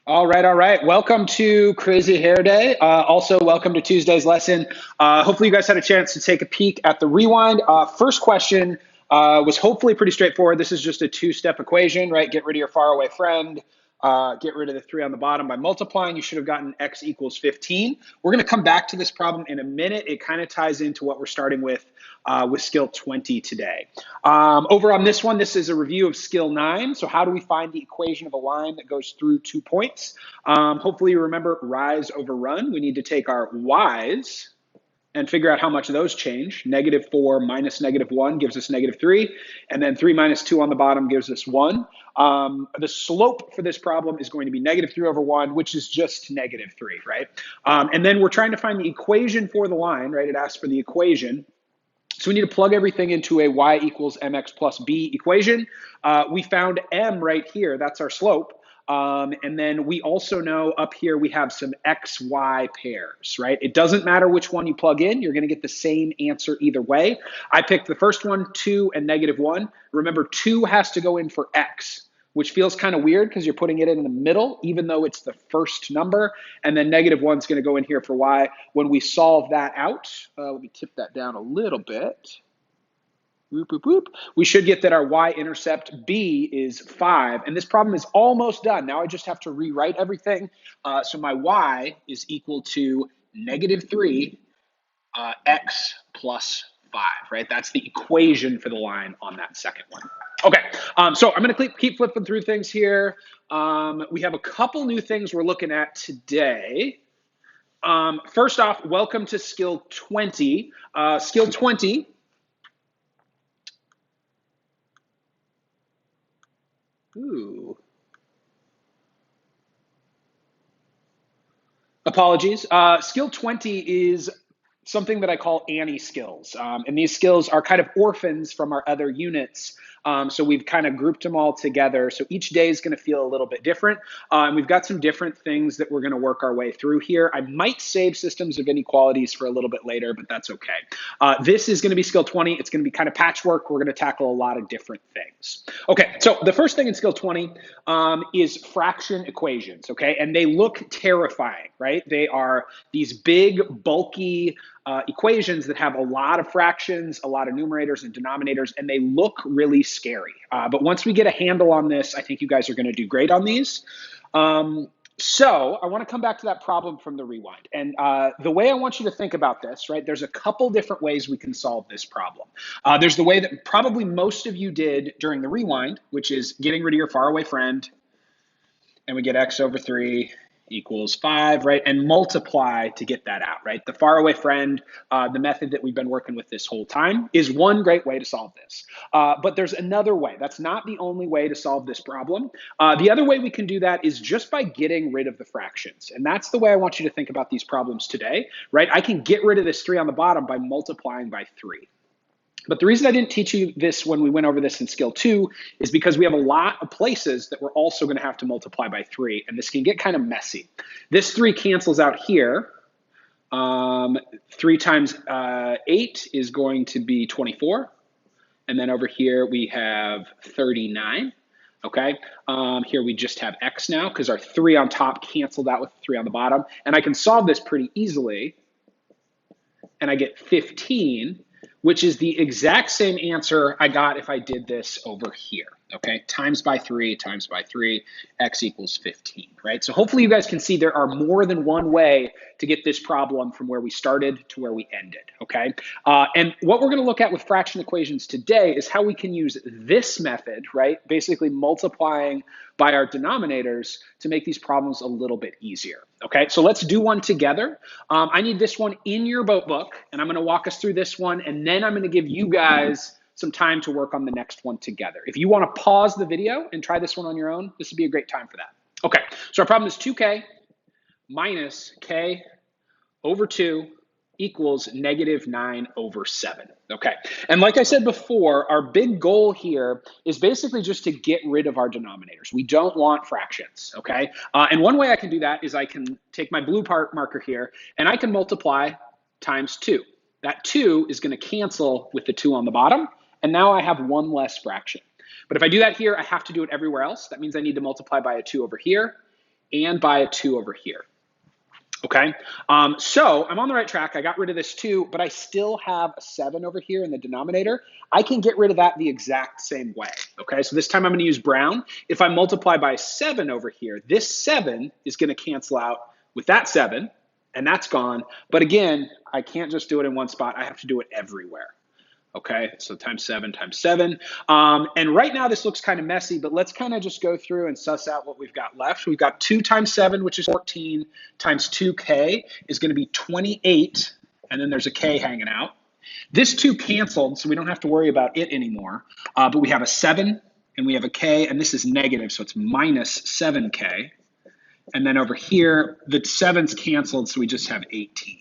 All right, all right. Welcome to Crazy Hair Day. Also, welcome to Tuesday's lesson. Hopefully, you guys had a chance to take a peek at the rewind. First question was hopefully pretty straightforward. This is just a two-step equation, right? Get rid of your faraway friend. Get rid of the 3 on the bottom by multiplying. You should have gotten x equals 15. We're going to come back to this problem in a minute. It kind of ties into what we're starting with skill 20 today. Over on this one, this is a review of skill 9. So how do we find the equation of a line that goes through 2 points? Hopefully you remember rise over run. We need to take our y's and figure out how much those change. -4 minus -1 gives us -3. And then 3 minus 2 on the bottom gives us 1. The slope for this problem is going to be -3 over 1, which is just -3, right? And then we're trying to find the equation for the line, right? It asks for the equation. So we need to plug everything into a y equals mx plus b equation. We found m right here. That's our slope. And then we also know up here we have some XY pairs, right? It doesn't matter which one you plug in. You're going to get the same answer either way. I picked the first one, 2 and -1. Remember, 2 has to go in for X, which feels kind of weird because you're putting it in the middle, even though it's the first number. And then -1 is going to go in here for Y. When we solve that out, let me tip that down a little bit. Whoop, whoop, whoop. We should get that our y-intercept b is 5. And this problem is almost done. Now I just have to rewrite everything. So my y is equal to -3 x plus 5, right? That's the equation for the line on that second one. Okay, so I'm going to keep flipping through things here. We have a couple new things we're looking at today. First off, welcome to skill 20. Skill 20. Ooh. Apologies. Skill 20 is something that I call Annie skills. And these skills are kind of orphans from our other units. So we've kind of grouped them all together. So each day is going to feel a little bit different. And we've got some different things that we're going to work our way through here. I might save systems of inequalities for a little bit later, but that's okay. This is going to be skill 20. It's going to be kind of patchwork. We're going to tackle a lot of different things. Okay, so the first thing in skill 20 is fraction equations, okay? And they look terrifying, right? They are these big, bulky equations that have a lot of fractions, a lot of numerators and denominators, and they look really scary. But once we get a handle on this, I think you guys are going to do great on these. So I want to come back to that problem from the rewind. And the way I want you to think about this, right, there's a couple different ways we can solve this problem. There's the way that probably most of you did during the rewind, which is getting rid of your faraway friend, and we get x over 3 equals 5, right? And multiply to get that out, right? The faraway friend, the method that we've been working with this whole time, is one great way to solve this. But there's another way. That's not the only way to solve this problem. The other way we can do that is just by getting rid of the fractions. And that's the way I want you to think about these problems today, right? I can get rid of this 3 on the bottom by multiplying by 3. But the reason I didn't teach you this when we went over this in skill 2 is because we have a lot of places that we're also going to have to multiply by 3, and this can get kind of messy. This 3 cancels out here. 3 times 8 is going to be 24. And then over here we have 39. Okay, here we just have x now because our 3 on top canceled out with 3 on the bottom. And I can solve this pretty easily. And I get 15, which is the exact same answer I got if I did this over here, okay? Times by 3, x equals 15, right? So hopefully you guys can see there are more than one way to get this problem from where we started to where we ended, okay? And what we're gonna look at with fraction equations today is how we can use this method, right? Basically multiplying by our denominators to make these problems a little bit easier, okay? So let's do one together. I need this one in your boat book, and I'm gonna walk us through this one, and then I'm gonna give you guys some time to work on the next one together. If you wanna pause the video and try this one on your own, this would be a great time for that. Okay, so our problem is 2k minus k over 2 equals -9 over 7. Okay, and like I said before, our big goal here is basically just to get rid of our denominators. We don't want fractions, okay? And one way I can do that is I can take my blue part marker here and I can multiply times 2. That 2 is going to cancel with the 2 on the bottom, and now I have one less fraction. But if I do that here, I have to do it everywhere else. That means I need to multiply by a 2 over here and by a 2 over here. Okay, so I'm on the right track. I got rid of this 2, but I still have a 7 over here in the denominator. I can get rid of that the exact same way. Okay, so this time I'm going to use Brown. If I multiply by 7 over here, this 7 is going to cancel out with that 7, and that's gone. But again, I can't just do it in one spot. I have to do it everywhere. Okay, so times 7 times 7. And right now this looks kind of messy, but let's kind of just go through and suss out what we've got left. We've got 2 times 7, which is 14, times 2k is going to be 28, and then there's a k hanging out. This 2 canceled, so we don't have to worry about it anymore. But we have a 7, and we have a k, and this is negative, so it's minus 7k. And then over here, the 7's canceled, so we just have 18.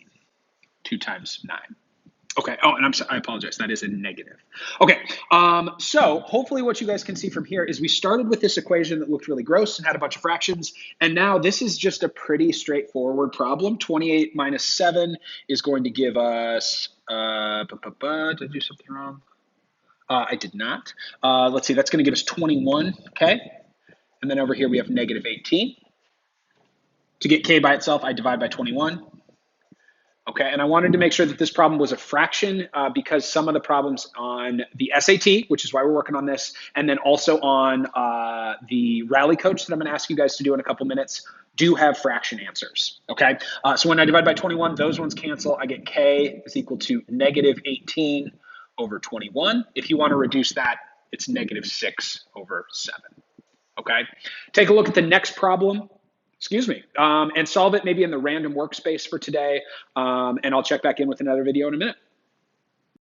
2 times 9. Okay, oh, and I'm sorry, I apologize, that is a negative. Okay, so hopefully what you guys can see from here is we started with this equation that looked really gross and had a bunch of fractions, and now this is just a pretty straightforward problem. 28 minus 7 is going to give us, did I do something wrong? I did not. Let's see, that's gonna give us 21, okay? And then over here we have negative 18. To get k by itself, I divide by 21. Okay, and I wanted to make sure that this problem was a fraction because some of the problems on the SAT, which is why we're working on this, and then also on the Rally Coach that I'm going to ask you guys to do in a couple minutes, do have fraction answers. Okay, so when I divide by 21, those ones cancel. I get k is equal to negative 18 over 21. If you want to reduce that, it's negative 6 over 7. Okay, take a look at the next problem. Excuse me, and solve it maybe in the random workspace for today, and I'll check back in with another video in a minute.